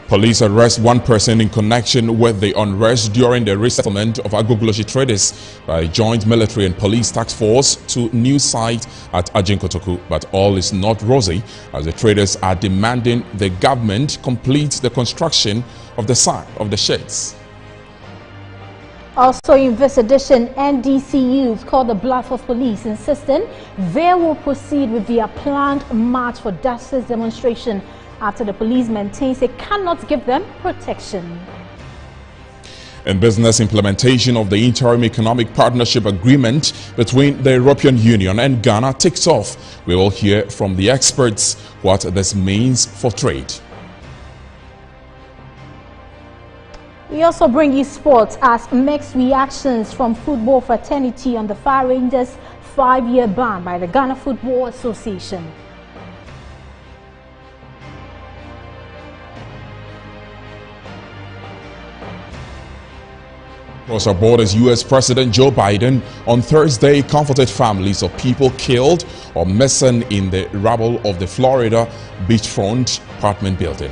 Police arrest one person in connection with the unrest during the resettlement of Agogloshi traders by a joint military and police task force to new site at Ajinkotoku. But all is not rosy as the traders are demanding the government complete the construction of the site of the sheds. Also in this edition, NDCUs called the bluff of police, insisting they will proceed with their planned March for Justice demonstration after the police maintains they cannot give them protection. In business, implementation of the Interim Economic Partnership Agreement between the European Union and Ghana takes off. We will hear from the experts what this means for trade. We also bring you sports as mixed reactions from football fraternity on the Fire Rangers' 5-year ban by the Ghana Football Association. Across our borders, U.S. President Joe Biden on Thursday comforted families of people killed or missing in the rubble of the Florida beachfront apartment building.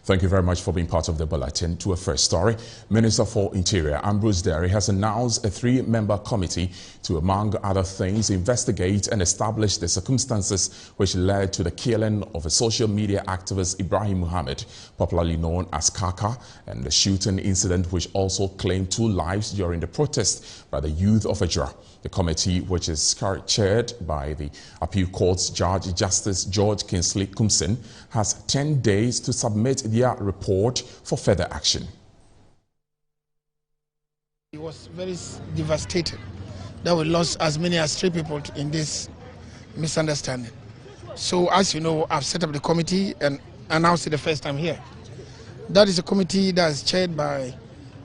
Thank you very much for being part of the bulletin. To a first story, Minister for Interior Ambrose Derry has announced a 3-member committee to, among other things, investigate and establish the circumstances which led to the killing of a social media activist Ibrahim Muhammad, popularly known as Kaka, and the shooting incident which also claimed 2 lives during the protest by the youth of Ejura. The committee, which is chaired by the Appeal Court's Judge Justice George Kingsley Kumsin, has 10 days to submit their report for further action. It was very devastating that we lost as many as 3 people in this misunderstanding. So, as you know, I've set up the committee and announced it the first time here. That is a committee that is chaired by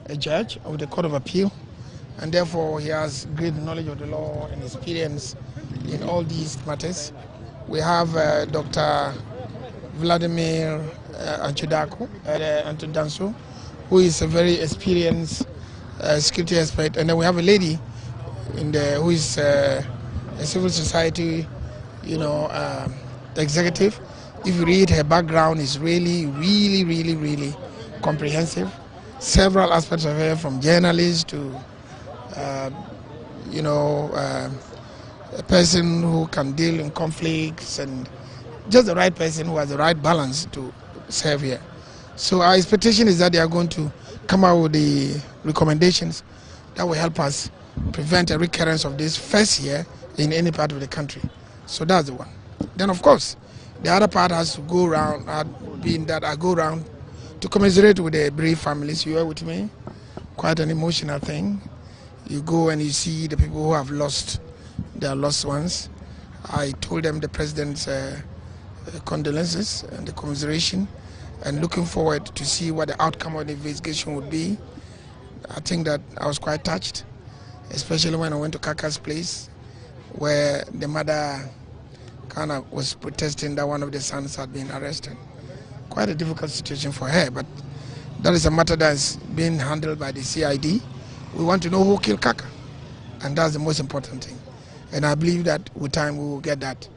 a judge of the Court of Appeal, and therefore he has great knowledge of the law and experience in all these matters. We have Dr. Vladimir Antodanso, who is a very experienced security expert, and then we have a lady who is a civil society, executive. If you read her background, is really comprehensive. Several aspects of her, from journalist to a person who can deal in conflicts, and just the right person who has the right balance to serve here. So our expectation is that they are going to come out with the recommendations that will help us prevent a recurrence of this first year in any part of the country. So that's the one. Then of course, the other part has to go around, I go around to commiserate with the bereaved families. You are with me? Quite an emotional thing. You go and you see the people who have lost their loved ones. I told them the president's condolences and the commiseration, and looking forward to see what the outcome of the investigation would be. I think that I was quite touched, especially when I went to Kaka's place, where the mother kind of was protesting that one of the sons had been arrested. Quite a difficult situation for her, but that is a matter that is being handled by the CID. We want to know who killed Kaka, and that's the most important thing. And I believe that with time we will get that.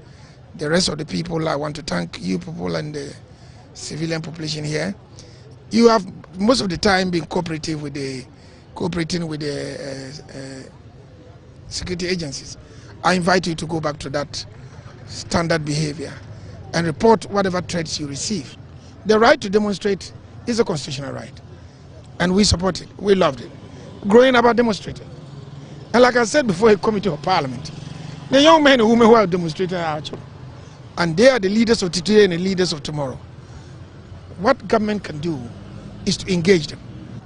The rest of the people, I want to thank you people and the civilian population here. You have most of the time been cooperating with the security agencies. I invite you to go back to that standard behavior and report whatever threats you receive. The right to demonstrate is a constitutional right, and we support it. We loved it. Growing up, I demonstrated. And like I said before, a committee of parliament, the young men and women who have demonstrated are actually, and they are the leaders of today and the leaders of tomorrow. What government can do is to engage them.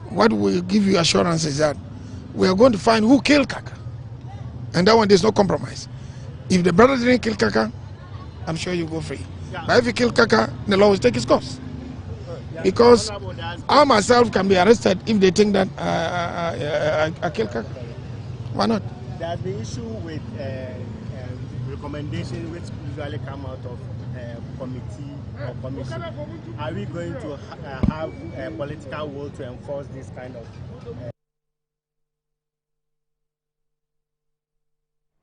What will give you assurance is that we are going to find who killed Kaka, and that one there's no compromise. If the brother didn't kill Kaka, I'm sure you go free. But if you kill Kaka, the law will take its course. Because I myself can be arrested if they think that I killed Kaka. Why not? There's the issue with recommendations which usually come out of committee or commission. Are we going to have a political will to enforce this kind of?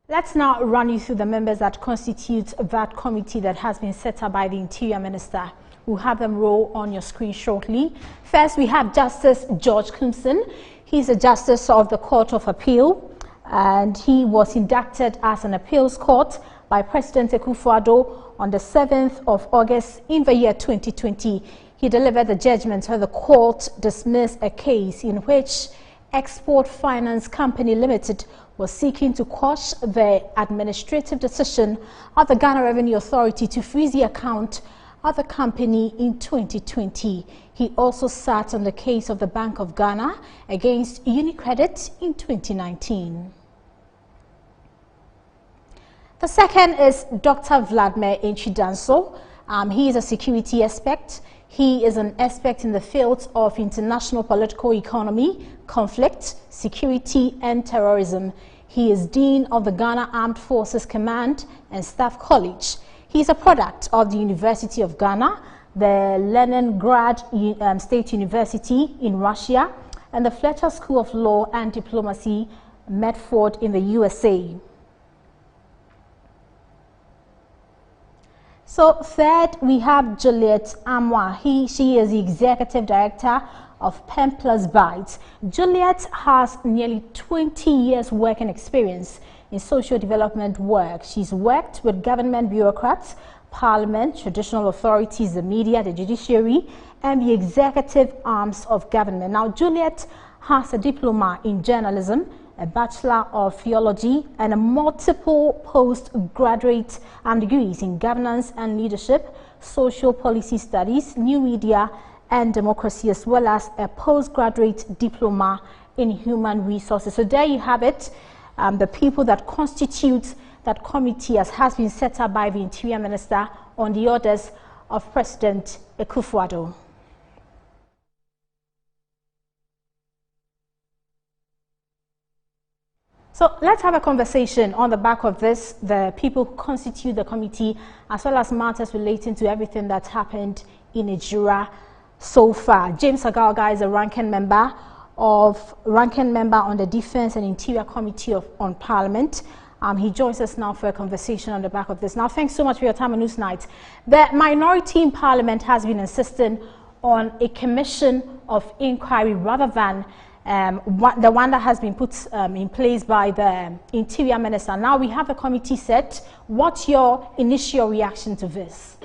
Let's now run you through the members that constitute that committee that has been set up by the Interior Minister. We'll have them roll on your screen shortly. First, we have Justice George Crimson. He's a Justice of the Court of Appeal, and he was inducted as an appeals court by President Akufo-Addo on the 7th of August in the year 2020. He delivered the judgment where the court dismissed a case in which Export Finance Company Limited was seeking to quash the administrative decision of the Ghana Revenue Authority to freeze the account of the company in 2020. He also sat on the case of the Bank of Ghana against UniCredit in 2019. The second is Dr. Vladimir Enchidanso. He is a security expert. He is an expert in the fields of international political economy, conflict, security, and terrorism. He is Dean of the Ghana Armed Forces Command and Staff College. He is a product of the University of Ghana, the Leningrad State University in Russia, and the Fletcher School of Law and Diplomacy, Medford in the USA. So third, we have Juliet Amwa. She is the Executive Director of Pen Plus Bytes. Juliet has nearly 20 years working experience in social development work. She's worked with government bureaucrats, parliament, traditional authorities, the media, the judiciary, and the executive arms of government. Now, Juliet has a diploma in journalism, a Bachelor of Theology, and a multiple postgraduate degrees in governance and leadership, social policy studies, new media, and democracy, as well as a postgraduate diploma in human resources. So there you have it. The people that constitute that committee as has been set up by the Interior Minister on the orders of President Akufo-Addo. So let's have a conversation on the back of this, the people who constitute the committee, as well as matters relating to everything that's happened in Ejura so far. James Agalga is a ranking member on the Defense and Interior Committee on Parliament. He joins us now for a conversation on the back of this. Now, thanks so much for your time on Newsnight. The minority in Parliament has been insisting on a commission of inquiry rather than the one that has been put in place by the Interior Minister. Now we have a committee set. What's your initial reaction to this?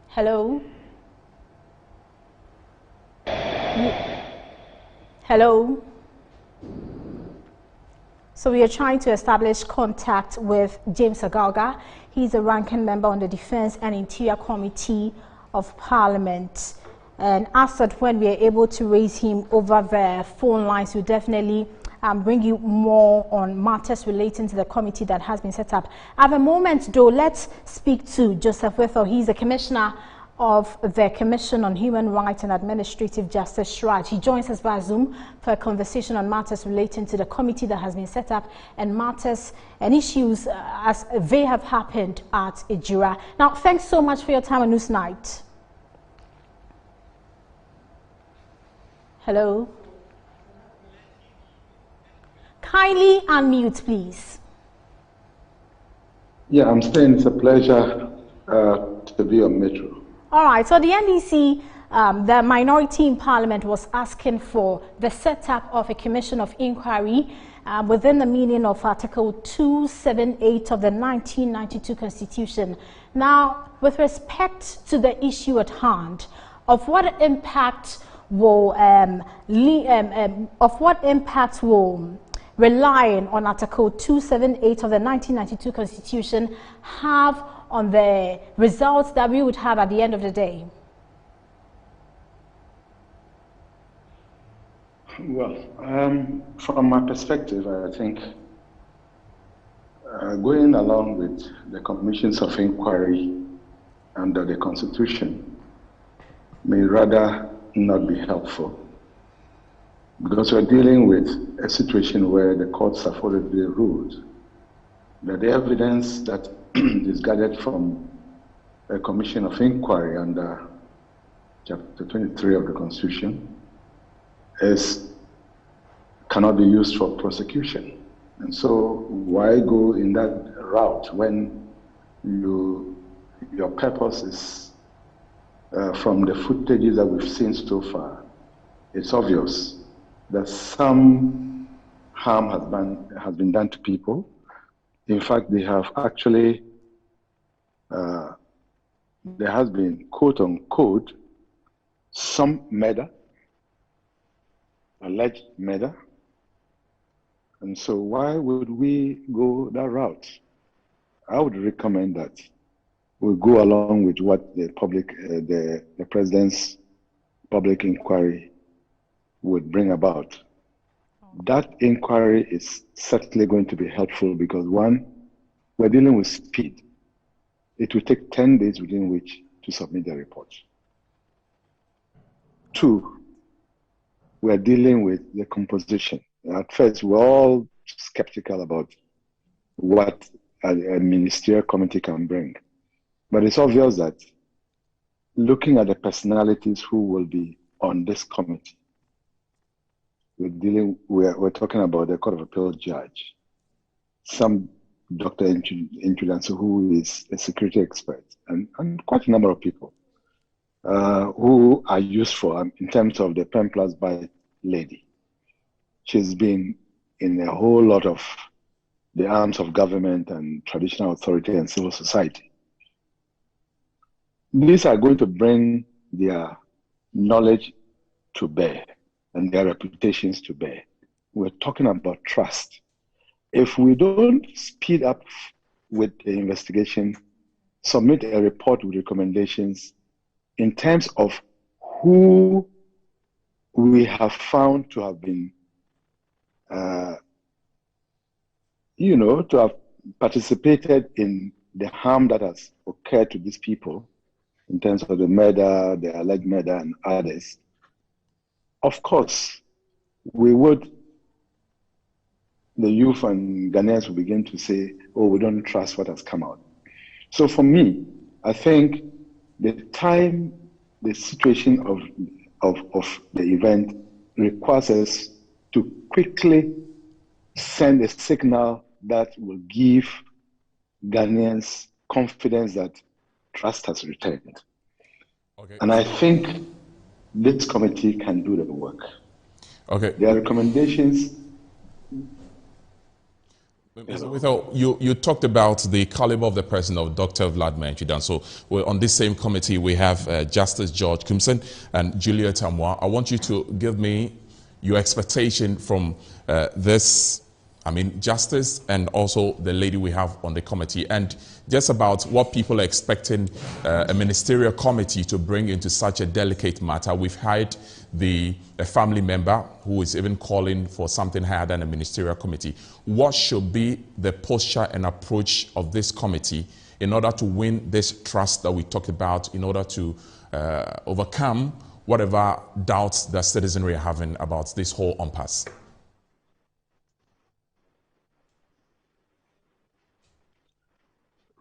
Hello? Hello? So we are trying to establish contact with James Agalga. He's a ranking member on the Defense and Interior Committee of Parliament. And as that when we are able to raise him over the phone lines, we'll definitely bring you more on matters relating to the committee that has been set up. At the moment, though, let's speak to Joseph Wethel. He's the Commissioner of the Commission on Human Rights and Administrative Justice, SHRAJ. He joins us via Zoom for a conversation on matters relating to the committee that has been set up and matters and issues as they have happened at Ejura. Now, thanks so much for your time on Newsnight. Hello? Kindly unmute, please. Yeah, I'm saying it's a pleasure to be on Metro. All right, so the NDC, the minority in Parliament was asking for the setup of a commission of inquiry within the meaning of Article 278 of the 1992 Constitution. Now, with respect to the issue at hand, of what impact will relying on Article 278 of the 1992 Constitution have on the results that we would have at the end of the day? Well, from my perspective, I think going along with the commissions of inquiry under the Constitution may rather not be helpful, because we're dealing with a situation where the courts have already ruled that the evidence that is gathered from a commission of inquiry under Chapter 23 of the Constitution cannot be used for prosecution. And so why go in that route when your purpose is, from the footages that we've seen so far, it's obvious that some harm has been done to people. In fact, they have actually, there has been, quote unquote, some murder, alleged murder. And so why would we go that route? I would recommend that we go along with what the president's public inquiry would bring about. That inquiry is certainly going to be helpful because one, we're dealing with speed. It will take 10 days within which to submit the report. Two, we're dealing with the composition. At first, we're all skeptical about what a ministerial committee can bring. But it's obvious that looking at the personalities who will be on this committee, we're talking about the Court of Appeal judge, some Dr. Inchudanso, who is a security expert, and quite a number of people who are useful in terms of the Pen Plus Buy lady. She's been in a whole lot of the arms of government and traditional authority and civil society. These are going to bring their knowledge to bear and their reputations to bear. We're talking about trust. If we don't speed up with the investigation, submit a report with recommendations in terms of who we have found to have been, to have participated in the harm that has occurred to these people in terms of the murder, the alleged murder, and others, of course, the youth and Ghanaians will begin to say, oh, we don't trust what has come out. So for me, I think the situation of the event requires us to quickly send a signal that will give Ghanaians confidence that trust has returned. Okay. And I think this committee can do the work. Okay. Their recommendations. You talked about the caliber of the person of Dr. Vladimir Inchudanso. So on this same committee, we have Justice George Kimson and Juliet Amwa. I want you to give me your expectation from Justice and also the lady we have on the committee, and just about what people are expecting a ministerial committee to bring into such a delicate matter. We've hired a family member who is even calling for something higher than a ministerial committee. What should be the posture and approach of this committee in order to win this trust that we talked about, in order to overcome whatever doubts the citizenry are having about this whole impasse?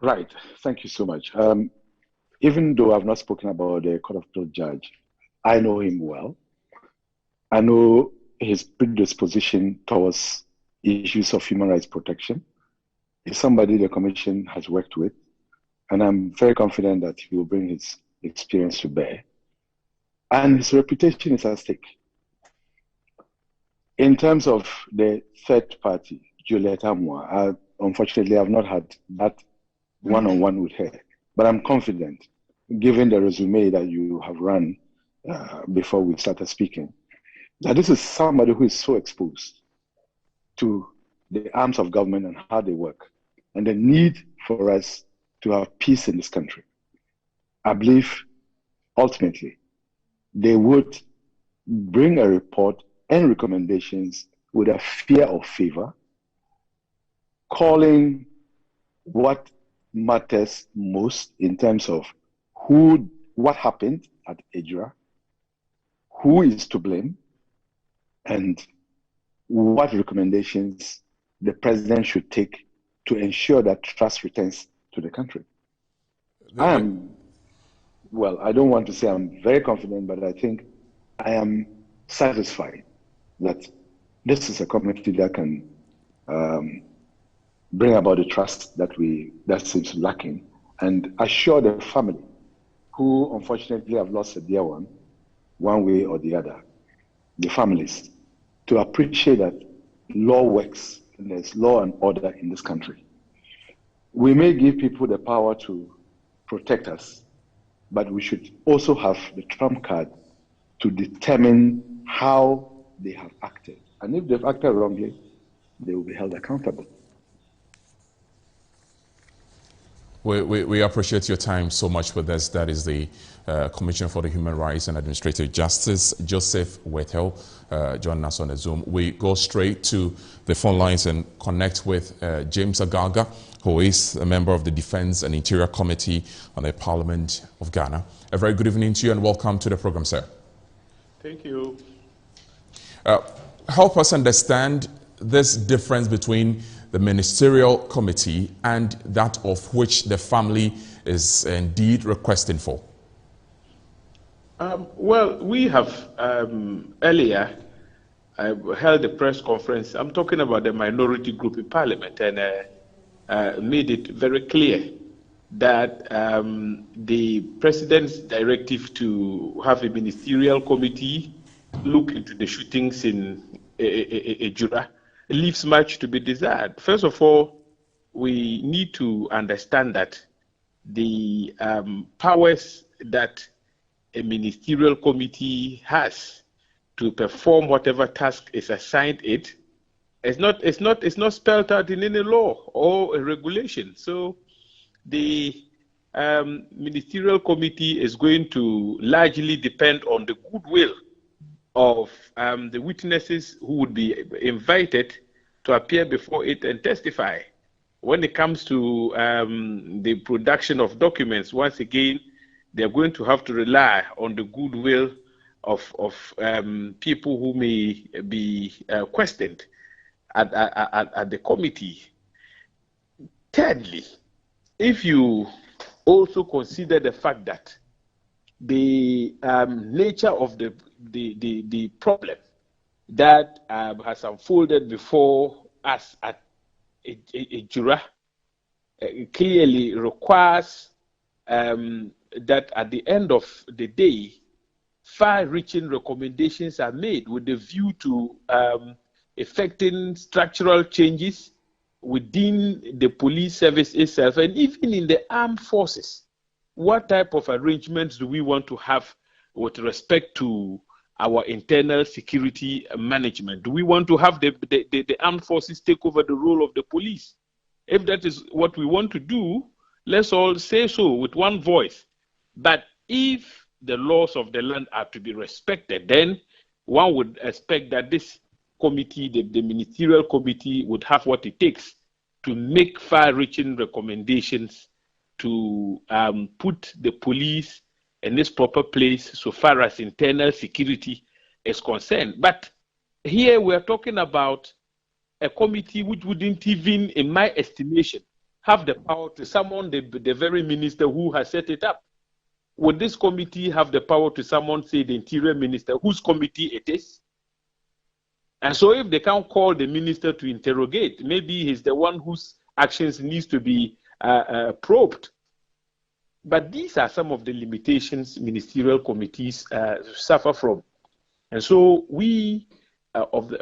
Right. Thank you so much. Even though I've not spoken about the Court of Appeal judge, I know him well. I know his predisposition towards issues of human rights protection. He's somebody the Commission has worked with, and I'm very confident that he will bring his experience to bear. And his reputation is at stake. In terms of the third party, Juliet Amwa, unfortunately, I've not had that one-on-one with her, but I'm confident, given the resume that you have run before we started speaking, that this is somebody who is so exposed to the arms of government and how they work, and the need for us to have peace in this country. I believe, ultimately, they would bring a report and recommendations with a fear of favor, calling what matters most in terms of what happened at Ejura, who is to blame, and what recommendations the president should take to ensure that trust returns to the country. I don't want to say I'm very confident, but I think I am satisfied that this is a committee that can bring about the trust that seems lacking, and assure the family who unfortunately have lost a dear one way or the other, the families, to appreciate that law works and there's law and order in this country. We may give people the power to protect us, but we should also have the trump card to determine how they have acted. And if they've acted wrongly, they will be held accountable. We appreciate your time so much with us. That is the Commissioner for the Human Rights and Administrative Justice, Joseph Wethel, joining us on the Zoom. We go straight to the phone lines and connect with James Agaga, who is a member of the Defense and Interior Committee on the Parliament of Ghana. A very good evening to you and welcome to the program, sir. Thank you. Help us understand this difference between the ministerial committee and that of which the family is indeed requesting for. Well, we have earlier held a press conference. I'm talking about the minority group in Parliament, and made it very clear that the President's directive to have a ministerial committee look into the shootings in Ejura leaves much to be desired. First of all, we need to understand that the powers that a ministerial committee has to perform whatever task is assigned it is not spelled out in any law or a regulation. So the ministerial committee is going to largely depend on the goodwill of the witnesses who would be invited to appear before it and testify. When it comes to the production of documents, once again, they're going to have to rely on the goodwill of people who may be questioned at the committee. Thirdly, if you also consider the fact that the nature of the problem that has unfolded before us at Ejura clearly requires that at the end of the day, far-reaching recommendations are made with the view to effecting structural changes within the police service itself and even in the armed forces. What type of arrangements do we want to have with respect to our internal security management? Do we want to have the armed forces take over the role of the police? If that is what we want to do, let's all say so with one voice. But if the laws of the land are to be respected, then one would expect that this committee, the ministerial committee, would have what it takes to make far-reaching recommendations to put the police in its proper place so far as internal security is concerned. But here we are talking about a committee which wouldn't even, in my estimation, have the power to summon the very minister who has set it up. Would this committee have the power to summon, say, the interior minister, whose committee it is? And so if they can't call the minister to interrogate, maybe he's the one whose actions needs to be probed. But these are some of the limitations ministerial committees suffer from. And so we,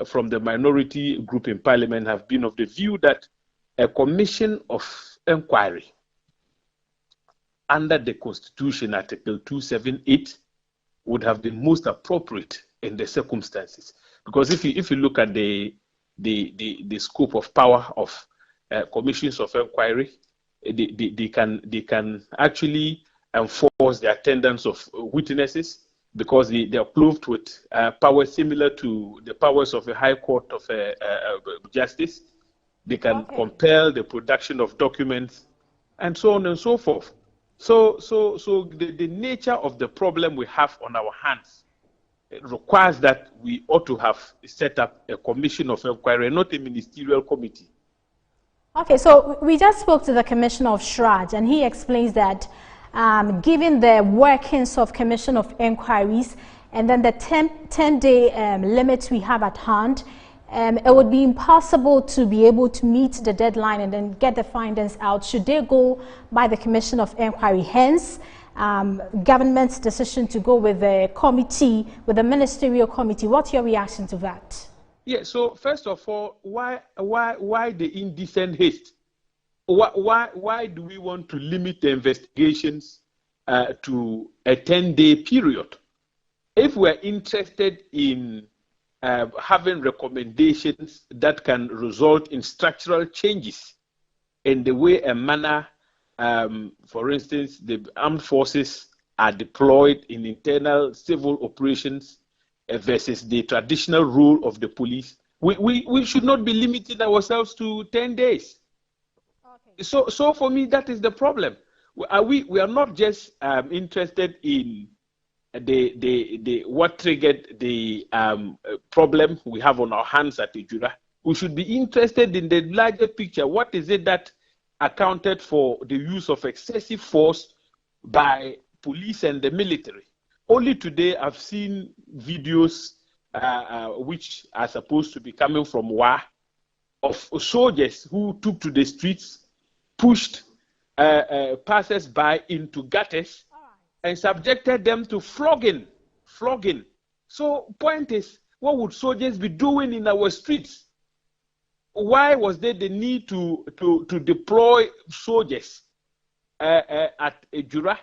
from the minority group in Parliament, have been of the view that a commission of inquiry under the Constitution, Article 278, would have been most appropriate in the circumstances. Because if you look at the scope of power of commissions of inquiry, they can actually enforce the attendance of witnesses because they are clothed with powers similar to the powers of a high court of justice. They can compel the production of documents and so on and so forth. So the nature of the problem we have on our hands requires that we ought to have set up a commission of inquiry, not a ministerial committee. Okay, so we just spoke to the Commissioner of Shraj, and he explains that given the workings of Commission of Inquiries and then the 10-day limits we have at hand, it would be impossible to be able to meet the deadline and then get the findings out should they go by the Commission of Inquiry. Hence, government's decision to go with the committee, with the ministerial committee. What's your reaction to that? Yeah, so first of all, why the indecent haste? Why do we want to limit the investigations to a 10-day period? If we're interested in having recommendations that can result in structural changes in the way and manner, for instance, the armed forces are deployed in internal civil operations versus the traditional role of the police, we should not be limiting ourselves to 10 days. Okay. So for me, that is the problem. We are not just interested in the what triggered the problem we have on our hands at Ejura. We should be interested in the larger picture. What is it that accounted for the use of excessive force by police and the military? Only today I've seen videos which are supposed to be coming from WA of soldiers who took to the streets, pushed passers-by into gutters and subjected them to flogging. So point is, what would soldiers be doing in our streets? Why was there the need to deploy soldiers at Ejura?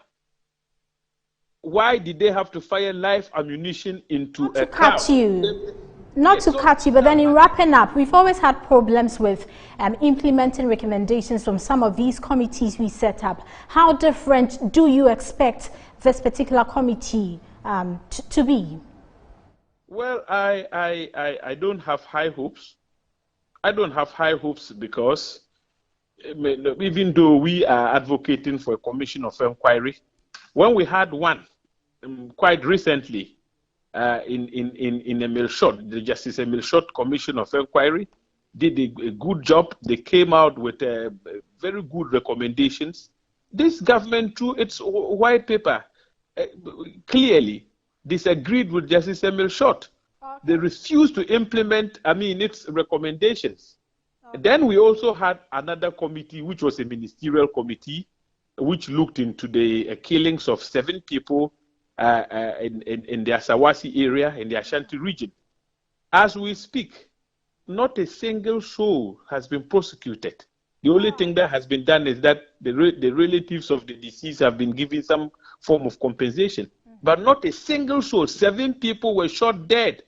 Why did they have to fire live ammunition into a crowd? Not to cut you, but then in wrapping up, we've always had problems with implementing recommendations from some of these committees we set up. How different do you expect this particular committee to be? Well, I don't have high hopes. I don't have high hopes because even though we are advocating for a commission of inquiry, when we had one quite recently in Emil Short, the Justice Emil Short Commission of Inquiry did a good job. They came out with very good recommendations. This government, through its white paper, clearly disagreed with Justice Emil Short. Okay. They refused to implement, its recommendations. Okay. Then we also had another committee, which was a ministerial committee, which looked into the killings of 7 people in the Asawasi area, in the Ashanti region. As we speak, not a single soul has been prosecuted. The only thing that has been done is that the relatives of the deceased have been given some form of compensation. But not a single soul. 7 people were shot dead.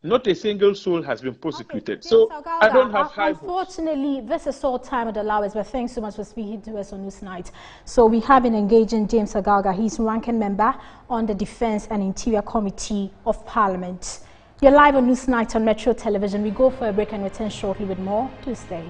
Not a single soul has been prosecuted. Okay, so I don't have high hopes. Unfortunately, this is all time would allow us, but thanks so much for speaking to us on NewsNight. So we have been engaging James Agalga. He's ranking member on the Defense and Interior Committee of Parliament. You're live on NewsNight on Metro Television. We go for a break and return shortly with more. Do stay.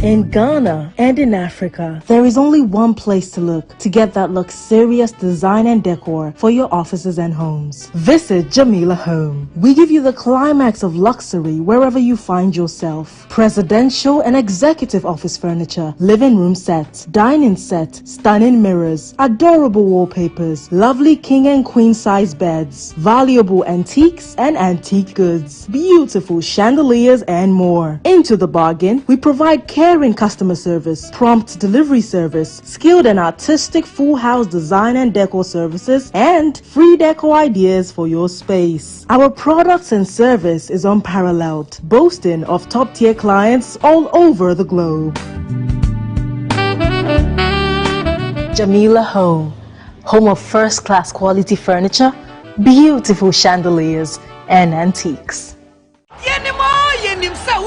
In Ghana and in Africa, there is only one place to look to get that luxurious design and decor for your offices and homes. Visit Jamila Home. We give you the climax of luxury wherever you find yourself. Presidential and executive office furniture, living room sets, dining set, stunning mirrors, adorable wallpapers, lovely king and queen size beds, valuable antiques and antique goods, beautiful chandeliers and more. Into the bargain, we provide caring customer service, prompt delivery service, skilled and artistic full house design and decor services, and free decor ideas for your space. Our products and service is unparalleled, boasting of top-tier clients all over the globe. Jamila Home, home of first-class quality furniture, beautiful chandeliers, and antiques.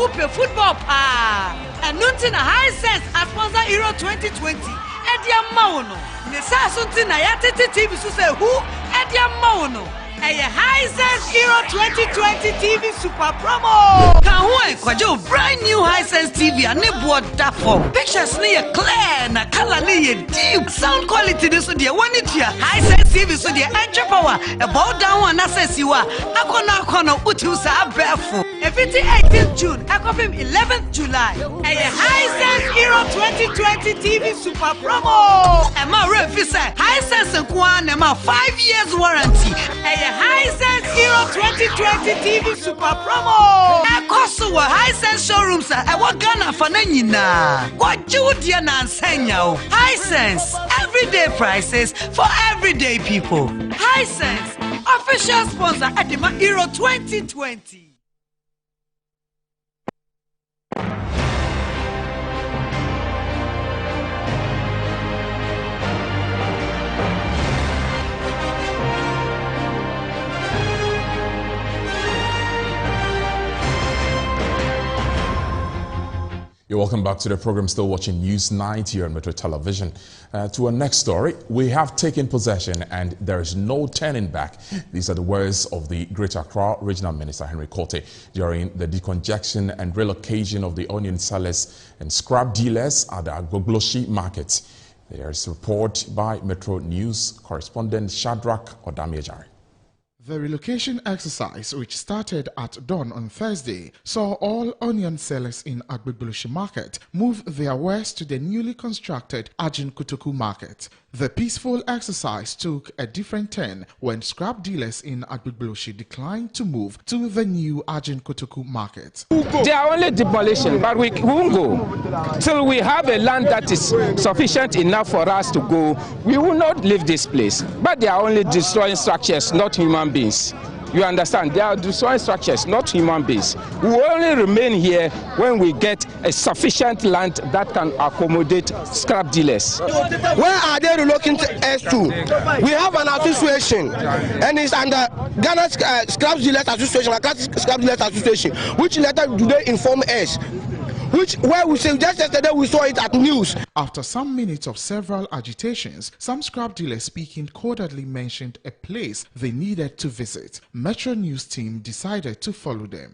whoop football pa. And nothing a high sense as sponsor Euro 2020. Edia Mauno. Nisa something na yate TV so say who Edia Mauno. A high sense Euro 2020 TV super promo. Kawe kwajo brand new high sense TV and nebuo dafo. Pictures near clear na color near deep. Sound quality this so dear one it here. High sense TV so dear entry power. About down one access you are. Akona utusa abefu. If it's 18th June, I call him 11th July. A high sense Euro 2020 TV super promo. And my refi say high sense and kwan and my 5 years warranty. A high sense Euro 2020 TV super promo. I cost a high sense showrooms. I want Ghana for Nanina. What you dear Nansenya? High sense everyday prices for everyday people. High sense official sponsor at the Euro 2020. You're welcome back to the program. Still watching NewsNight here on Metro Television. To our next story, we have taken possession and there is no turning back. These are the words of the Greater Accra Regional Minister Henry Quartey during the decongestion and relocation of the onion sellers and scrap dealers at the Agbogloshi market. There is a report by Metro News correspondent Shadrach Odamiejare. The relocation exercise, which started at dawn on Thursday, saw all onion sellers in Agbogloshi Market move their wares to the newly constructed Ajin Kutuku Market. The peaceful exercise took a different turn when scrap dealers in Agbogloshi declined to move to the new Ajin Kutuku Market. They are only demolition, but we won't go. Till we have a land that is sufficient enough for us to go, we will not leave this place. But they are only destroying structures, not human beings. You understand? They are destroying structures, not human beings. We will only remain here when we get a sufficient land that can accommodate scrap dealers. Where are they relocating us to? We have an association, and it's under Ghana Scrap Dealers Association, Scrap Dealers Association. Which letter do they inform us? Where we say just yesterday we saw it at news. After some minutes of several agitations, some scrap dealers speaking codedly mentioned a place they needed to visit. Metro News team decided to follow them.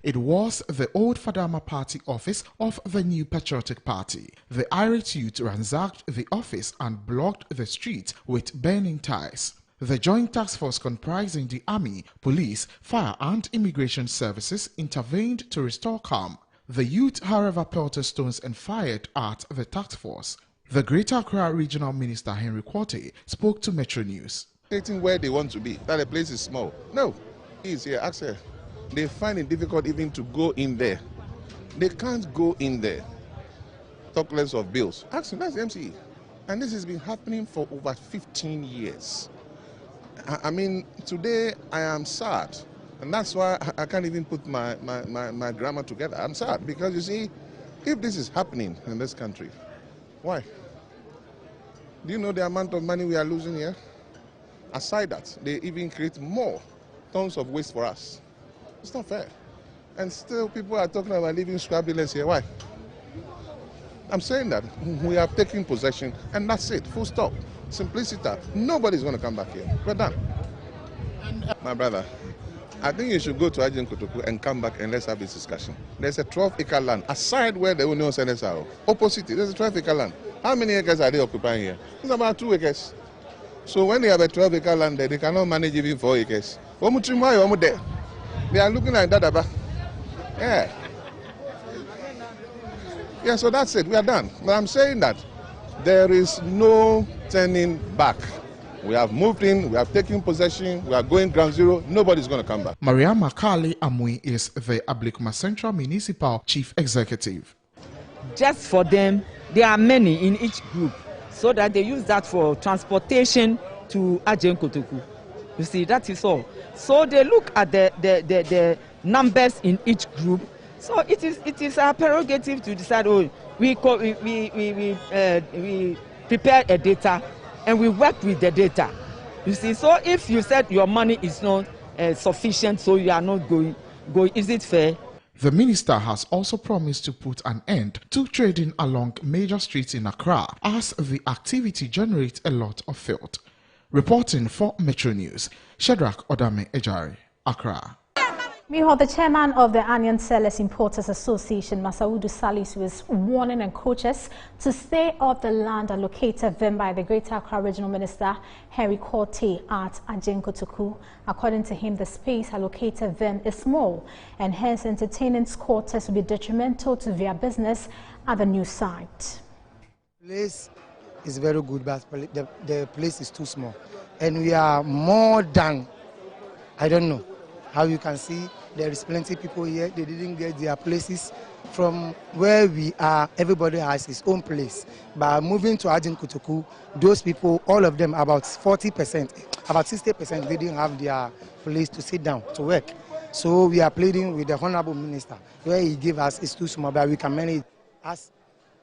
It was the Old Fadama Party office of the New Patriotic Party. The irate youth ransacked the office and blocked the street with burning tires. The Joint Task Force comprising the Army, Police, Fire and Immigration Services intervened to restore calm. The youth, however, pelted stones and fired at the task force. The Greater Accra Regional Minister Henry Quartey spoke to Metro News. Stating where they want to be, that the place is small. No, he's here, ask her. They find it difficult even to go in there. They can't go in there. Talk less of bills. Ask him, that's the MCE. And this has been happening for over 15 years. I mean, today I am sad, and that's why I can't even put my grammar together. I'm sad because, you see, if this is happening in this country, why? Do you know the amount of money we are losing here? Aside that, they even create more tons of waste for us. It's not fair. And still people are talking about leaving scrap dealers here. Why? I'm saying that we have taken possession, and that's it, full stop. Simplicity. Nobody's going to come back here. We're done. My brother, I think you should go to Ajin Kutuku and come back and let's have this discussion. There's a 12-acre land aside where the Union Centers are. Opposite, there's a 12-acre land. How many acres are they occupying here? It's about 2 acres. So when they have a 12-acre land there, they cannot manage even 4 acres. They are looking at that. Yeah. Yeah, so that's it. We are done. But I'm saying that there is no turning back. We have moved in, we have taken possession, we are going ground zero, nobody's going to come back. Maria Makali Amui is the Ablekuma Central Municipal Chief Executive. Just for them, there are many in each group, so that they use that for transportation to Ajin Kutuku. You see, that is all. So they look at the numbers in each group. So it is our prerogative to decide, oh, we prepare a data and we work with the data. You see, so if you said your money is not sufficient, so you are not going, go. Is it fair? The minister has also promised to put an end to trading along major streets in Accra as the activity generates a lot of filth. Reporting for Metro News, Shadrach Odame Ejari, Accra. Meanwhile, the chairman of the Onion Sellers Importers Association, Masaudu Salis, was warning encroachers to stay off the land allocated them by the Greater Accra Regional Minister Henry Korte at Ajen Kotoku. According to him, the space allocated them is small, and hence entertaining squatters will be detrimental to their business at the new site. The place is very good, but the place is too small, and we are more than, I don't know. How you can see, there is plenty people here. They didn't get their places. From where we are, everybody has his own place. By moving to Ajen Kotoku, those people, all of them, about 40%, about 60%, they didn't have their place to sit down, to work. So we are pleading with the Honorable Minister, where he gave us is too small, but we can manage. As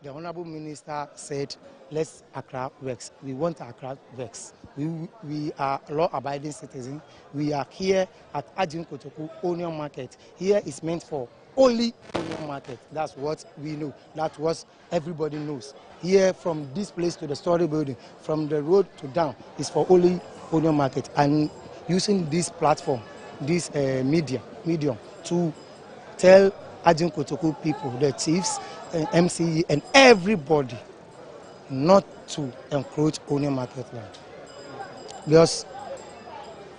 the Honorable Minister said, let's Accra works. We want Accra works. We are law-abiding citizens. We are here at Ajen Kotoku Onion Market. Here is meant for only onion market. That's what we know. That's what everybody knows. Here, from this place to the story building, from the road to down, is for only onion market. And using this platform, this medium, to tell Ajen Kotoku people, the chiefs, MCE, and everybody not to encroach onion market land. Because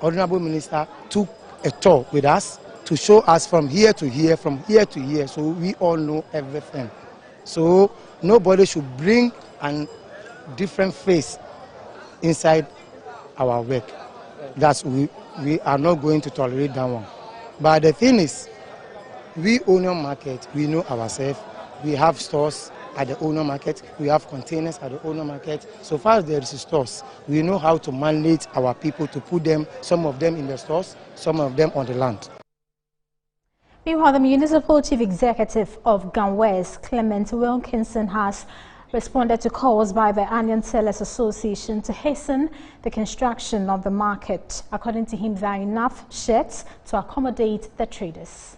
Honorable Minister took a tour with us to show us from here to here, from here to here, so we all know everything. So nobody should bring a different face inside our work. That's we are not going to tolerate that one. But the thing is, we onion market, we know ourselves. We have stores at the owner market, we have containers at the owner market. So far as there is stores, we know how to manage our people to put them, some of them in the stores, some of them on the land. Meanwhile, the Municipal Chief Executive of Ganwes, Clement Wilkinson, has responded to calls by the Onion Sellers Association to hasten the construction of the market. According to him, there are enough sheds to accommodate the traders.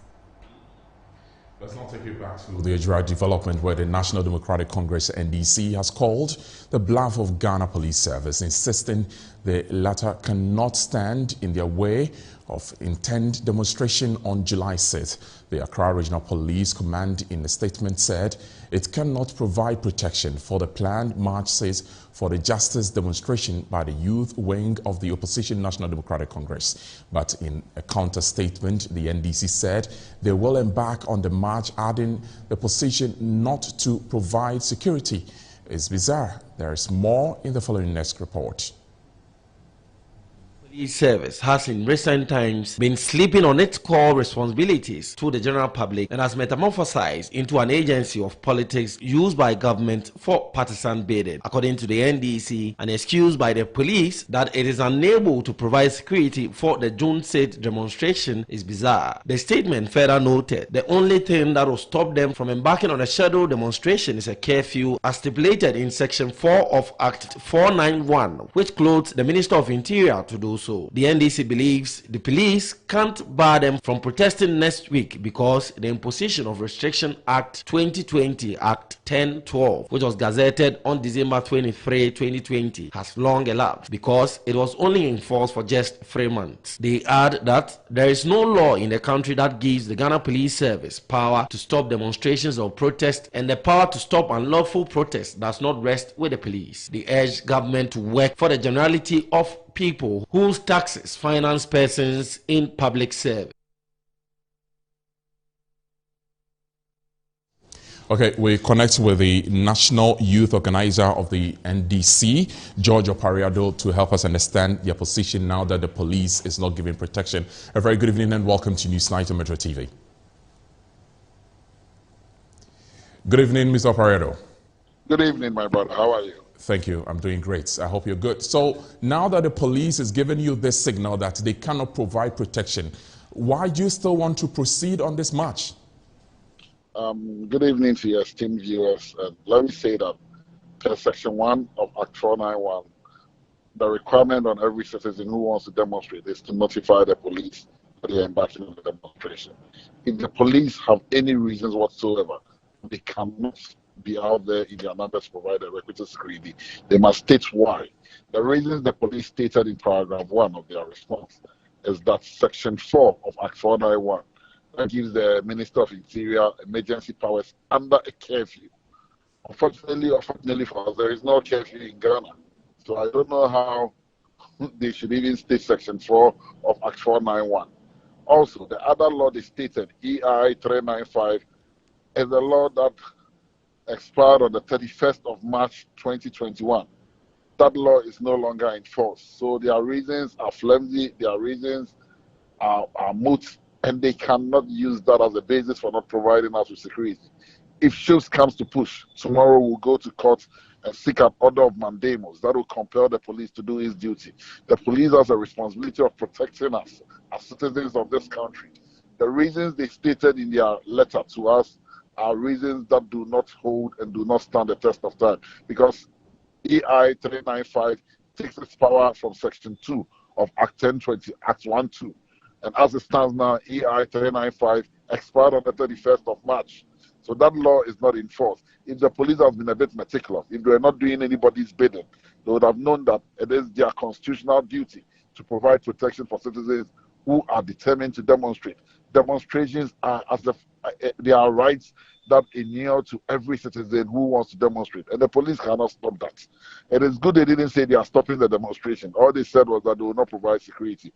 Let's now take you back to the Ejura development where the National Democratic Congress NDC has called the bluff of Ghana Police Service, insisting the latter cannot stand in their way of intent demonstration on July 6th. The Accra Regional Police Command in a statement said it cannot provide protection for the planned March 6th for the justice demonstration by the youth wing of the opposition National Democratic Congress. But in a counter statement, the NDC said they will embark on the march, adding the position not to provide security is bizarre. There is more in the following next report. Police service has in recent times been sleeping on its core responsibilities to the general public and has metamorphosized into an agency of politics used by government for partisan bidding. According to the NDC, an excuse by the police that it is unable to provide security for the June 6th demonstration is bizarre. The statement further noted the only thing that will stop them from embarking on a scheduled demonstration is a curfew as stipulated in Section 4 of Act 491, which clothes the Minister of Interior to do so. The NDC believes the police can't bar them from protesting next week because the imposition of Restriction Act 2020, Act 1012, which was gazetted on December 23, 2020, has long elapsed because it was only in force for just 3 months. They add that there is no law in the country that gives the Ghana Police Service power to stop demonstrations or protests, and the power to stop unlawful protests does not rest with the police. They urge government to work for the generality of people whose taxes finance persons in public service. Okay, we connect with the National Youth Organizer of the NDC, George Opariado, to help us understand their position now that the police is not giving protection. A very good evening and welcome to NewsNight on Metro TV. Good evening, Mr. Opariado. Good evening, my brother. How are you? Thank you. I'm doing great. I hope you're good. So now that the police is giving you this signal that they cannot provide protection, why do you still want to proceed on this march? Good evening to your esteemed viewers. Let me say that per Section 1 of Act 491, the requirement on every citizen who wants to demonstrate is to notify the police that they are embarking on the demonstration. If the police have any reasons whatsoever, they cannot be out there in their numbers to provide a requisite security. They must state why. The reasons the police stated in paragraph 1 of their response is that section 4 of Act 491 that gives the Minister of Interior emergency powers under a curfew. Unfortunately or fortunately for us, there is no curfew in Ghana. So I don't know how they should even state section 4 of Act 491. Also, the other law they stated, EI 395, is a law that expired on the 31st of March 2021. That law is no longer in force. So their reasons are flimsy, their reasons are moot, and they cannot use that as a basis for not providing us with security. If shoes comes to push, tomorrow we'll go to court and seek an order of mandamus that will compel the police to do its duty. The police has a responsibility of protecting us as citizens of this country. The reasons they stated in their letter to us are reasons that do not hold and do not stand the test of time, because EI 395 takes its power from Section 2 of Act 1020, Act 1-2. And as it stands now, EI 395 expired on the 31st of March. So that law is not in force. If the police have been a bit meticulous, if they were not doing anybody's bidding, they would have known that it is their constitutional duty to provide protection for citizens who are determined to demonstrate. Demonstrations are they are rights that inure to every citizen who wants to demonstrate, and the police cannot stop that. It is good they didn't say they are stopping the demonstration. All they said was that they will not provide security.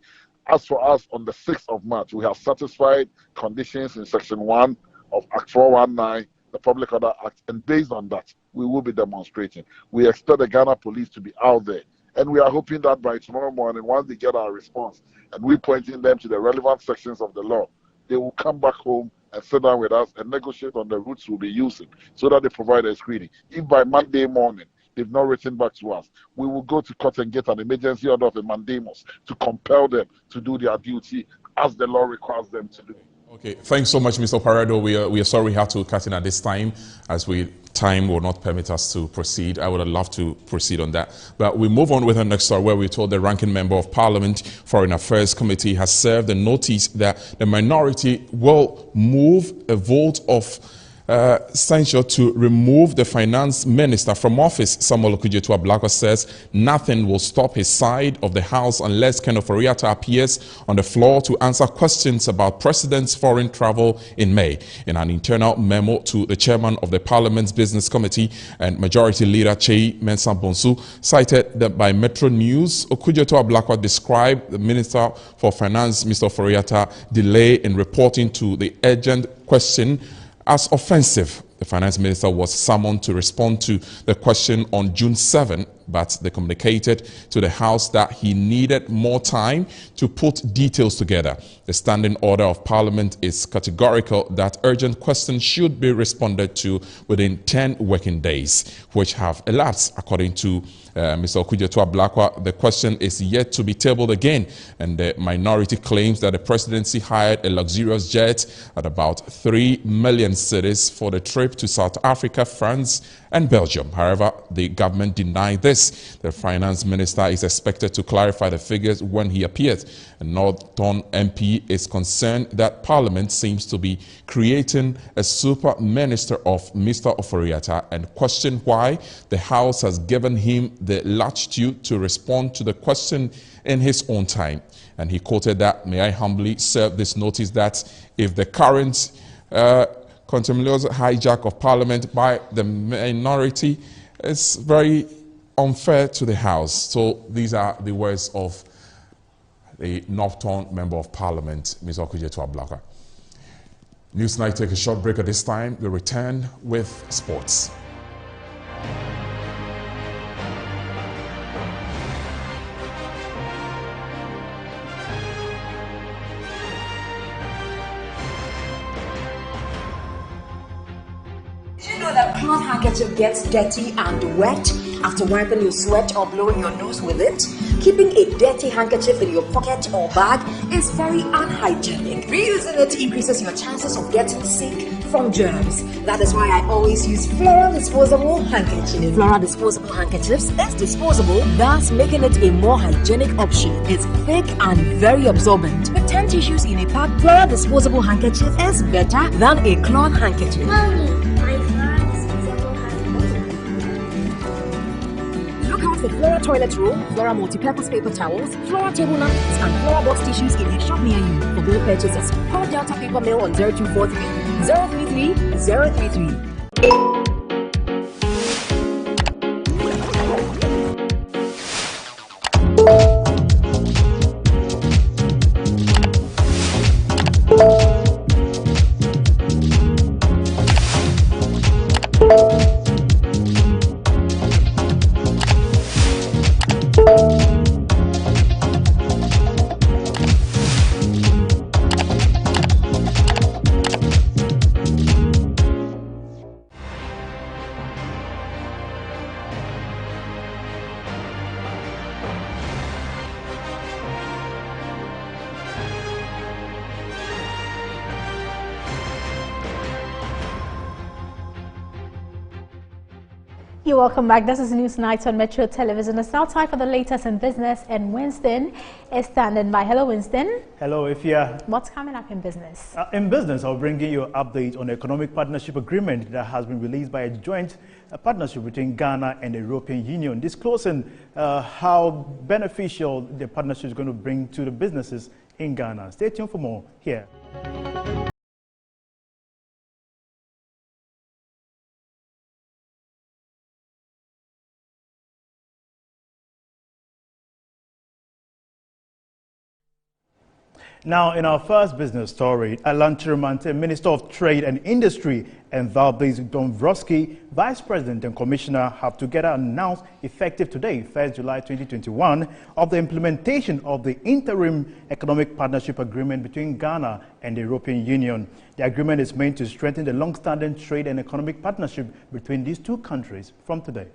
As for us, on the 6th of March, we have satisfied conditions in Section 1 of Act 419, the Public Order Act, and based on that, we will be demonstrating. We expect the Ghana police to be out there, and we are hoping that by tomorrow morning, once they get our response, and we're pointing them to the relevant sections of the law, they will come back home and sit down with us and negotiate on the routes we'll be using so that they provide a screening. If by Monday morning they've not written back to us, we will go to court and get an emergency order of a mandamus to compel them to do their duty as the law requires them to do. Okay, thanks so much, Mr. Paredo. We are sorry we have to cut in at this time, as time will not permit us to proceed. I would have loved to proceed on that. But we move on with our next story, where we're told the ranking member of Parliament Foreign Affairs Committee has served a notice that the minority will move a vote of censure to remove the finance minister from office. Samuel Okudzeto-Ablakwa says nothing will stop his side of the house unless Ken Ofori-Atta appears on the floor to answer questions about president's foreign travel in May. In an internal memo to the chairman of the Parliament's Business Committee and Majority Leader Chei Mensah Bonsu, cited that by Metro News, Okudzeto-Ablakwa described the Minister for Finance, Mr. Ofori-Atta, delay in reporting to the urgent question as offensive. The finance minister was summoned to respond to the question on June 7, but they communicated to the House that he needed more time to put details together. The standing order of Parliament is categorical that urgent questions should be responded to within 10 working days, which have elapsed. According to Mr. Okudzeto-Ablakwa, the question is yet to be tabled again, and the minority claims that the presidency hired a luxurious jet at about 3 million cedis for the trip to South Africa, France, and Belgium. However, the government denied this. The finance minister is expected to clarify the figures when he appears. A Northern MP is concerned that Parliament seems to be creating a super minister of Mr. Ofori-Atta and question why the House has given him the latitude to respond to the question in his own time. And he quoted that, "May I humbly serve this notice that if the current contumelious hijack of Parliament by the minority is very unfair to the House." So these are the words of the Northern Member of Parliament, Ms. Okudzeto-Ablakwa. NewsNight take a short break at this time. We'll return with sports. That cloth handkerchief gets dirty and wet after wiping your sweat or blowing your nose with it? keeping a dirty handkerchief in your pocket or bag is very unhygienic. Reusing it increases your chances of getting sick from germs. That is why I always use Flora disposable handkerchief. Flora disposable handkerchiefs is disposable, thus making it a more hygienic option. It's thick and very absorbent. With 10 tissues in a pack, Flora disposable handkerchief is better than a cloth handkerchief. Look out for Flora toilet roll, Flora multi-purpose paper towels, Flora table napkins, and Flora box tissues in a shop near you. For both purchases, call Delta Paper Mail on 0243 033 033. You're welcome back. This is NewsNight on Metro Television. It's now time for the latest in business, and Winston is standing by. Hello, Winston. Hello, Ifya. What's coming up in business? In business, I'll bring you an update on the economic partnership agreement that has been released by a joint partnership between Ghana and the European Union, disclosing how beneficial the partnership is going to bring to the businesses in Ghana. Stay tuned for more here. Now, in our first business story, Alan Chirumante, Minister of Trade and Industry, and Valdez Dombrovsky, Vice President and Commissioner, have together announced, effective today, 1st July 2021, of the implementation of the interim economic partnership agreement between Ghana and the European Union. The agreement is meant to strengthen the long-standing trade and economic partnership between these two countries from today.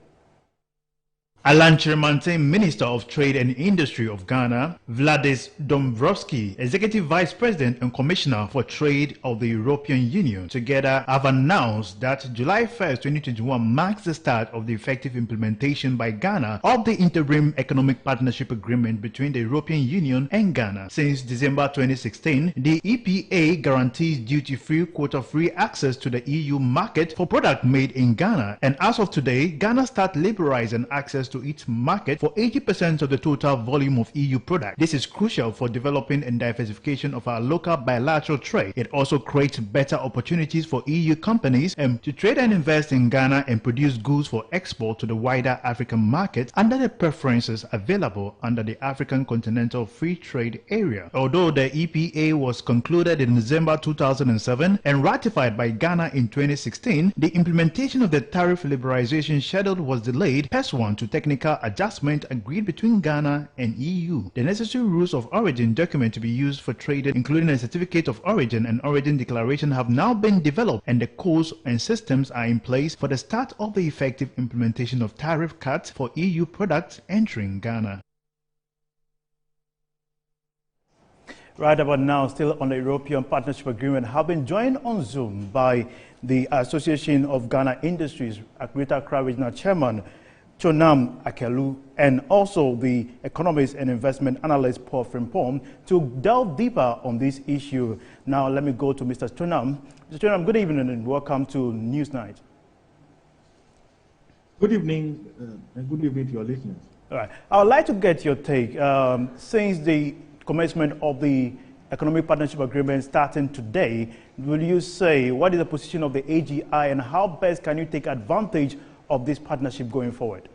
Alan Chirumante, Minister of Trade and Industry of Ghana, Valdez Dombrovsky, Executive Vice President and Commissioner for Trade of the European Union, together have announced that July 1st, 2021 marks the start of the effective implementation by Ghana of the Interim Economic Partnership Agreement between the European Union and Ghana. Since December 2016, the EPA guarantees duty-free, quota-free access to the EU market for products made in Ghana, and as of today, Ghana starts liberalizing access to its market for 80% of the total volume of EU products. This is crucial for developing and diversification of our local bilateral trade. It also creates better opportunities for EU companies to trade and invest in Ghana and produce goods for export to the wider African market under the preferences available under the African Continental Free Trade Area. Although the EPA was concluded in December 2007 and ratified by Ghana in 2016, the implementation of the tariff liberalization schedule was delayed pursuant to technical adjustment agreed between Ghana and EU. The necessary rules of origin document to be used for trade, including a certificate of origin and origin declaration, have now been developed, and the codes and systems are in place for the start of the effective implementation of tariff cuts for EU products entering Ghana. Right about now, still on the European Partnership Agreement, have been joined on Zoom by the Association of Ghana Industries, Greater Accra Regional Chairman Chonam Akelu, and also the economist and investment analyst Paul Frimpong, to delve deeper on this issue. Now let me go to Mr. Chonam. Mr. Chonam, good evening and welcome to NewsNight. Good evening, and good evening to your listeners. All right. I would like to get your take. Since the commencement of the Economic Partnership Agreement starting today, will you say what is the position of the AGI and how best can you take advantage of this partnership going forward?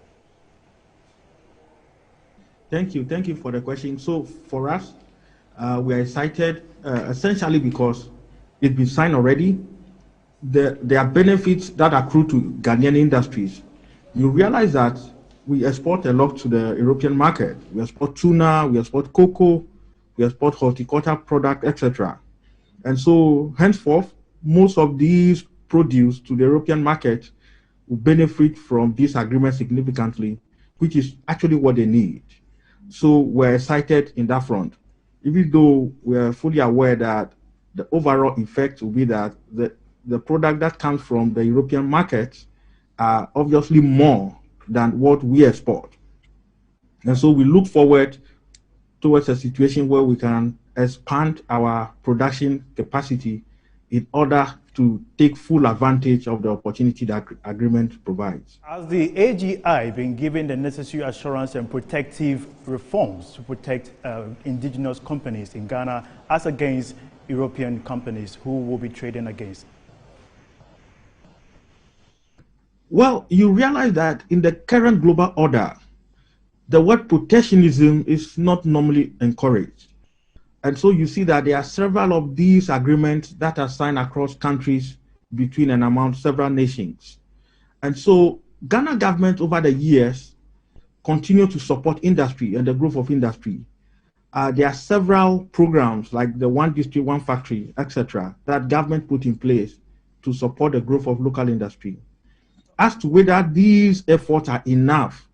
Thank you for the question. So for us, we are excited essentially because it's been signed already. There are benefits that accrue to Ghanaian industries. You realize that we export a lot to the European market. We export tuna, we export cocoa, we export horticultural products, etc. And so henceforth, most of these produce to the European market will benefit from this agreement significantly, which is actually what they need. So we're excited in that front, even though we're fully aware that the overall effect will be that the product that comes from the European markets are obviously more than what we export. And so we look forward towards a situation where we can expand our production capacity in order to take full advantage of the opportunity that agreement provides. Has the AGI been given the necessary assurance and protective reforms to protect indigenous companies in Ghana as against European companies who will be trading against? Well, you realize that in the current global order, the word protectionism is not normally encouraged. And so you see that there are several of these agreements that are signed across countries between and among several nations. And so Ghana government over the years continue to support industry and the growth of industry. There are several programs like the One District, One Factory, etc., that government put in place to support the growth of local industry. As to whether these efforts are enough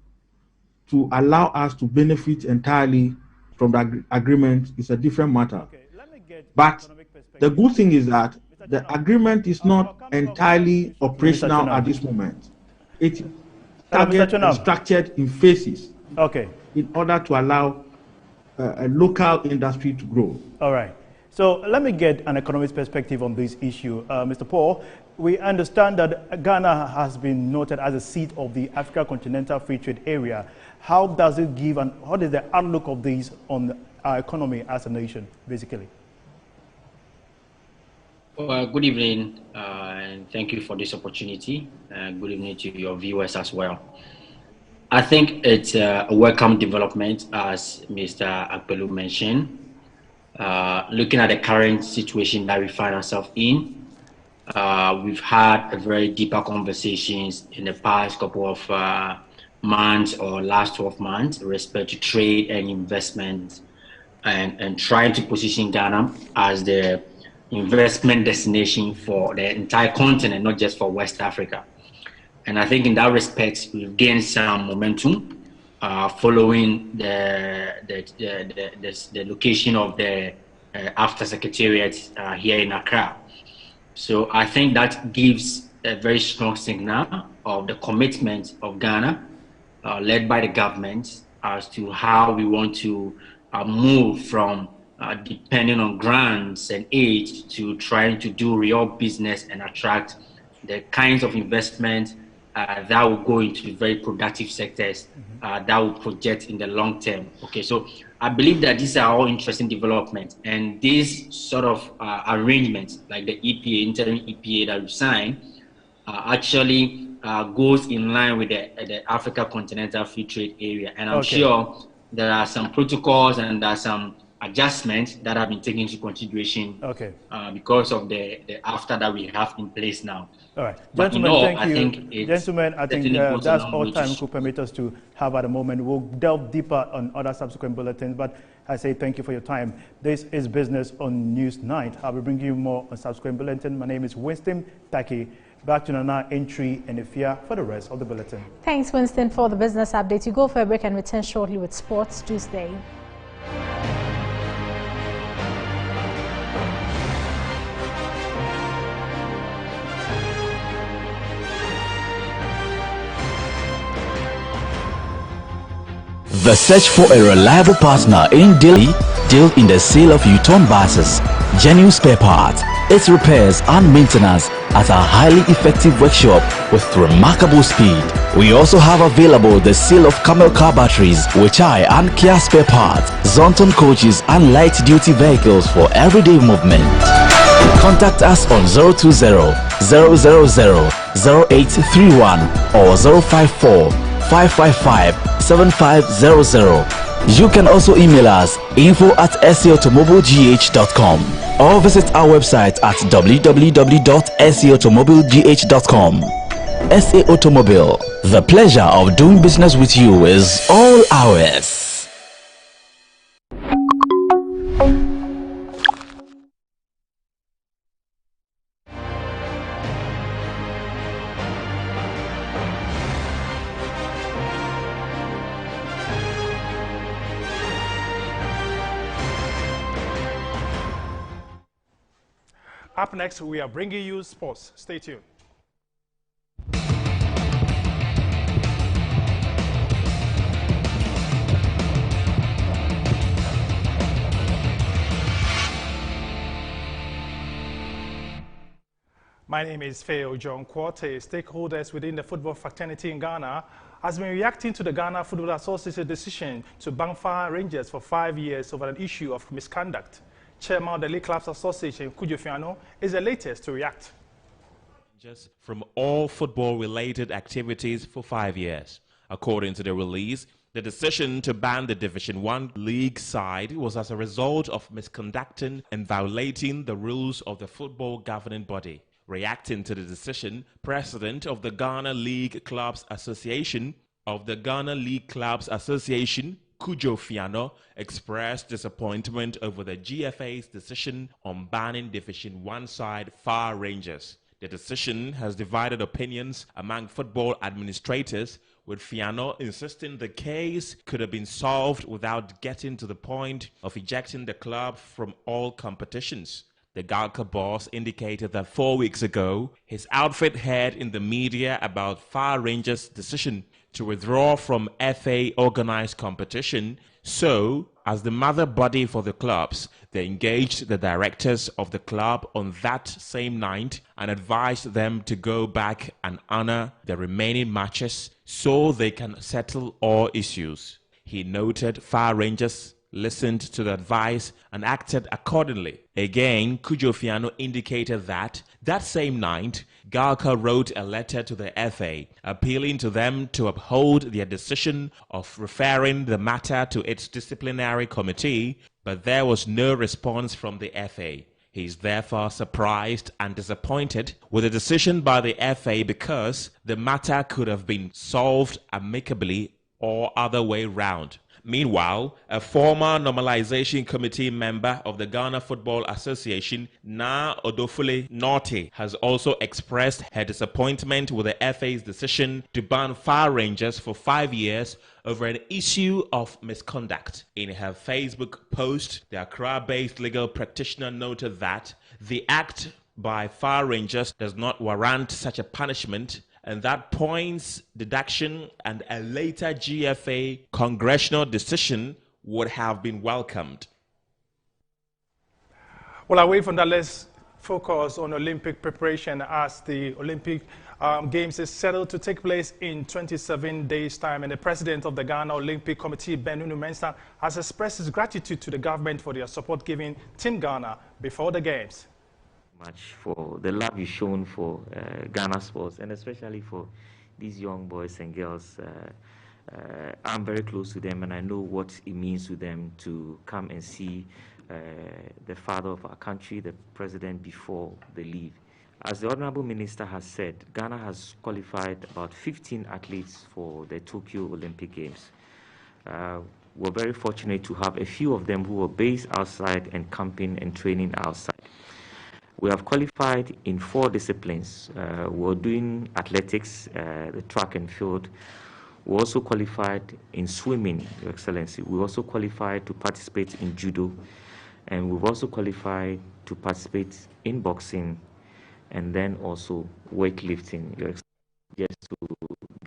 to allow us to benefit entirely from the agreement is a different matter. But the good thing is that the agreement is not entirely operational at this moment. It's targeted and structured in phases in order to allow a local industry to grow. All right. So let me get an economist perspective on this issue. Mr. Paul, we understand that Ghana has been noted as a seat of the Africa Continental Free Trade Area. How does it give and what is the outlook of these on our economy as a nation, basically? Well, good evening, and thank you for this opportunity. Good evening to your viewers as well. I think it's a welcome development, as Mr. Akpelu mentioned. Looking at the current situation that we find ourselves in, we've had a very deeper conversations in the past couple of months or last 12 months with respect to trade and investment and trying to position Ghana as the investment destination for the entire continent, not just for West Africa. And I think in that respect, we've gained some momentum following the location of the AFTA Secretariat here in Accra. So I think that gives a very strong signal of the commitment of Ghana, led by the government, as to how we want to move from depending on grants and aid to trying to do real business and attract the kinds of investment that will go into very productive sectors that will project in the long term. Okay, so I believe that these are all interesting developments, and this sort of arrangements, like the EPA, interim EPA that we signed, actually goes in line with the Africa Continental Free Trade Area. And I'm sure there are some protocols and there are some adjustments that have been taken into consideration because of the AFTA that we have in place now. All right, but gentlemen, thank you. Gentlemen, I think that's all time could permit us to have at the moment. We'll delve deeper on other subsequent bulletins, but I say thank you for your time. This is Business on NewsNight. I'll be bringing you more on subsequent bulletin. My name is Winston Taki. Back to Nana, Entry, and Ifia for the rest of the bulletin. Thanks, Winston, for the business update. You go for a break and return shortly with Sports Tuesday. The search for a reliable partner in deal in the sale of U-turn buses, genuine spare parts, its repairs and maintenance at a highly effective workshop with remarkable speed. We also have available the sale of Camel car batteries, Weichai and Kia spare parts, Zonton coaches and light-duty vehicles for everyday movement. Contact us on 020 000 0831 or 054 555 7500. You can also email us info@saautomobilegh.com or visit our website at www.saautomobilegh.com. SA Automobile, the pleasure of doing business with you is all ours. Up next, we are bringing you sports. Stay tuned. My name is Feo John Quarte. Stakeholders within the football fraternity in Ghana has been reacting to the Ghana Football Association decision to ban Far Rangers for 5 years over an issue of misconduct. Chairman of the League Clubs Association, Kujo Fiano, is the latest to react. Just from all football-related activities for 5 years. According to the release, the decision to ban the Division 1 league side was as a result of misconducting and violating the rules of the football governing body. Reacting to the decision, President of the Ghana League Clubs Association Kujo Fiano, expressed disappointment over the GFA's decision on banning Division 1 side Far Rangers. The decision has divided opinions among football administrators, with Fiano insisting the case could have been solved without getting to the point of ejecting the club from all competitions. The Galka boss indicated that 4 weeks ago, his outfit heard in the media about Far Rangers' decision to withdraw from FA organized competition. So, as the mother body for the clubs, they engaged the directors of the club on that same night and advised them to go back and honor the remaining matches so they can settle all issues. He noted Far Rangers listened to the advice and acted accordingly. Again, Kujo Fiano indicated that same night, Galka wrote a letter to the FA appealing to them to uphold their decision of referring the matter to its disciplinary committee, but there was no response from the FA. He is therefore surprised and disappointed with the decision by the FA because the matter could have been solved amicably or other way round. Meanwhile, a former normalization committee member of the Ghana Football Association, Na Odofule Norte, has also expressed her disappointment with the FA's decision to ban Far Rangers for 5 years over an issue of misconduct. In her Facebook post, the Accra-based legal practitioner noted that the act by Far Rangers does not warrant such a punishment, and that points deduction and a later GFA congressional decision would have been welcomed. Well, away from that, let's focus on Olympic preparation as the Olympic Games is settled to take place in 27 days' time. And the president of the Ghana Olympic Committee, Benunu Mensah, has expressed his gratitude to the government for their support given Team Ghana before the Games. Much for the love you've shown for Ghana sports, and especially for these young boys and girls. I'm very close to them, and I know what it means to them to come and see the father of our country, the president, before they leave. As the Honorable Minister has said, Ghana has qualified about 15 athletes for the Tokyo Olympic Games. We're very fortunate to have a few of them who were based outside and camping and training outside. We have qualified in 4 disciplines. We're doing athletics, the track and field. We also qualified in swimming, Your Excellency. We also qualified to participate in judo. And we've also qualified to participate in boxing and then also weightlifting, Your Excellency, just to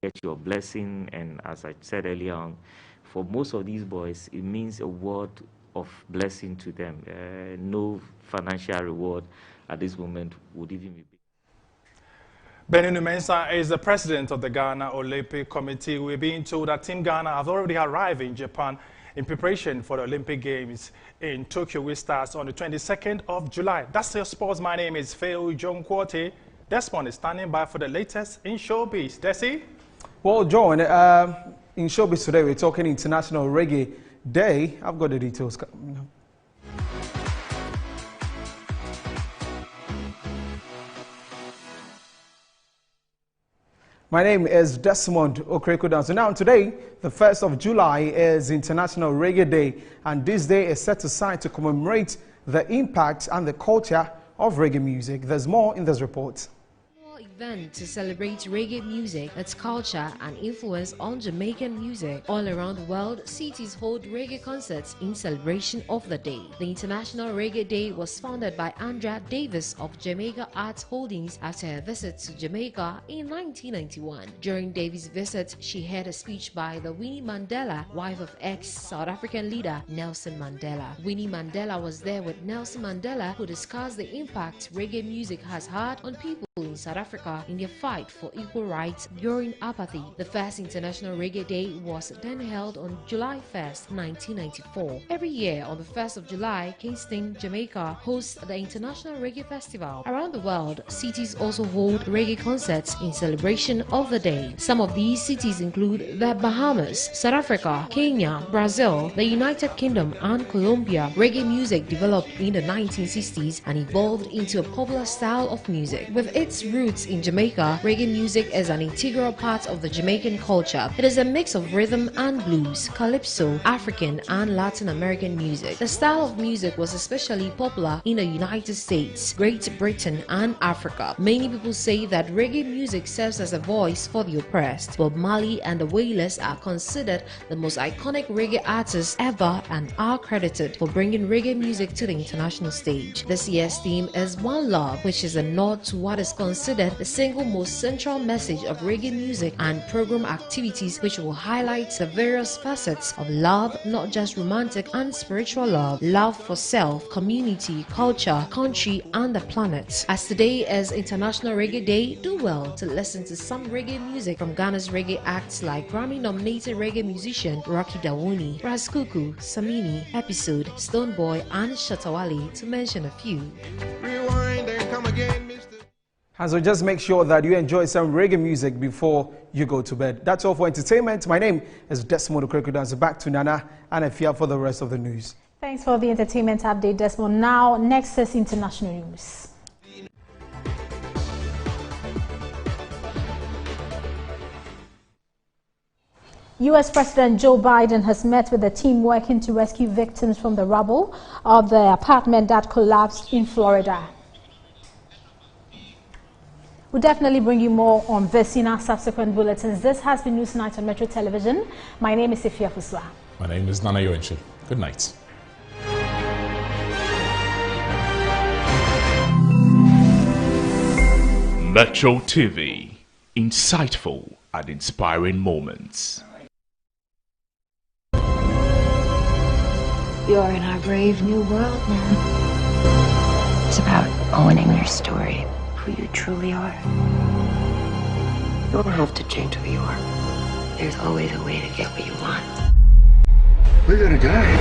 get your blessing. And as I said earlier on, for most of these boys, it means a word of blessing to them. No financial reward at this moment would even be big. Benunu Mensah is the president of the Ghana Olympic Committee. We're being told that Team Ghana have already arrived in Japan in preparation for the Olympic Games in Tokyo, which starts on the 22nd of July. That's your sports. My name is Feo John Quarte. Desmond is standing by for the latest in showbiz. Desi? Well, John, in showbiz today, we're talking International Reggae Day. I've got the details. My name is Desmond Okrekudan. So now today, the 1st of July is International Reggae Day, and this day is set aside to commemorate the impact and the culture of reggae music. There's more in this report. event to celebrate reggae music, its culture and influence on Jamaican music. All around the world, cities hold reggae concerts in celebration of the day. The International Reggae Day was founded by Andrea Davis of Jamaica Arts Holdings after her visit to Jamaica in 1991. During Davis' visit, she heard a speech by the Winnie Mandela, wife of ex-South African leader Nelson Mandela. Winnie Mandela was there with Nelson Mandela, who discussed the impact reggae music has had on people in South Africa in their fight for equal rights during apartheid. The first International Reggae Day was then held on July 1st, 1994. Every year on the 1st of July, Kingston, Jamaica hosts the International Reggae Festival. Around the world, cities also hold reggae concerts in celebration of the day. Some of these cities include the Bahamas, South Africa, Kenya, Brazil, the United Kingdom and Colombia. Reggae music developed in the 1960s and evolved into a popular style of music. With its roots in Jamaica, reggae music is an integral part of the Jamaican culture. It is a mix of rhythm and blues, calypso, African and Latin American music. The style of music was especially popular in the United States, Great Britain and Africa. Many people say that reggae music serves as a voice for the oppressed. Bob Marley and the Wailers are considered the most iconic reggae artists ever and are credited for bringing reggae music to the international stage. This year's theme is One Love, which is a nod to what is considered the single most central message of reggae music and program activities, which will highlight the various facets of love, not just romantic and spiritual love for self, community, culture, country and the planet. As today is International Reggae Day, do well to listen to some reggae music from Ghana's reggae acts like Grammy-nominated reggae musician Rocky Dawuni, Razkuku, Samini, Episode, Stoneboy and Shatawali, to mention a few. Rewind and come again, Mr. And so just make sure that you enjoy some reggae music before you go to bed. That's all for entertainment. My name is Desmond Okreku. Back to Nana and Afia for the rest of the news. Thanks for the entertainment update, Desmond. Now, next is international news. U.S. President Joe Biden has met with a team working to rescue victims from the rubble of the apartment that collapsed in Florida. We'll definitely bring you more on this in our subsequent bulletins. This has been NewsNight on Metro Television. My name is Ifia Fuswa. My name is Nana Yoenchi. Good night. Metro TV. Insightful and inspiring moments. You're in our brave new world now. It's about owning your story, who you truly are. You don't have to change who you are. There's always a way to get what you want. We're gonna die.